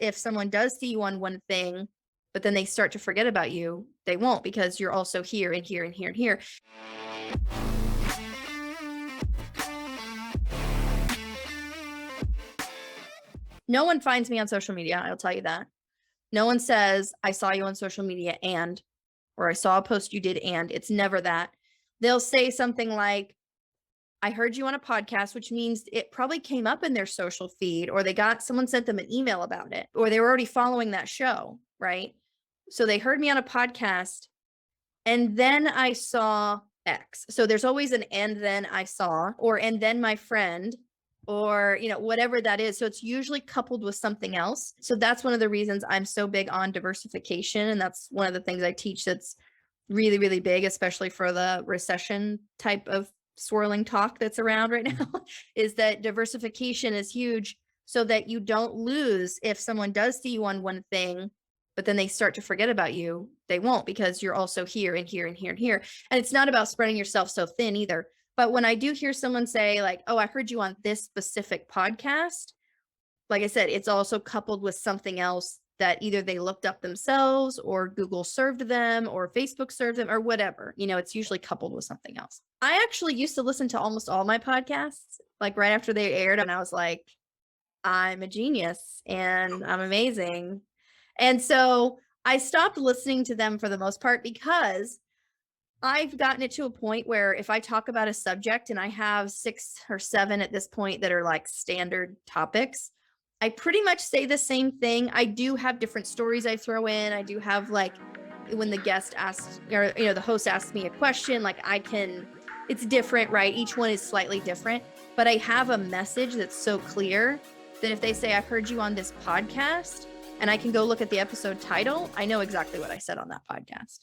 if someone does see you on one thing, but then they start to forget about you, they won't, because you're also here and here and here and here. No one finds me on social media, I'll tell you that. No one says, I saw you on social media or I saw a post you did and. It's never that. They'll say something like, I heard you on a podcast, which means it probably came up in their social feed, or someone sent them an email about it, or they were already following that show, right? So they heard me on a podcast, and then I saw X. So there's always an and then I saw, or and then my friend, or whatever that is. So it's usually coupled with something else. So that's one of the reasons I'm so big on diversification, and that's one of the things I teach that's really, really big, especially for the recession type of swirling talk that's around right now, is that diversification is huge, so that you don't lose. If someone does see you on one thing, but then they start to forget about you, they won't, because you're also here and here and here and here. And it's not about spreading yourself so thin either. But when I do hear someone say like, oh, I heard you on this specific podcast, like I said, it's also coupled with something else that either they looked up themselves, or Google served them, or Facebook served them, or whatever. It's usually coupled with something else. I actually used to listen to almost all my podcasts, like right after they aired, and I was like, I'm a genius and I'm amazing. And so I stopped listening to them for the most part, because I've gotten it to a point where if I talk about a subject, and I have 6 or 7 at this point that are like standard topics, I pretty much say the same thing. I do have different stories I throw in. I do have, like, when the guest asks, or the host asks me a question, like it's different, right? Each one is slightly different, but I have a message that's so clear that if they say, I've heard you on this podcast, and I can go look at the episode title, I know exactly what I said on that podcast.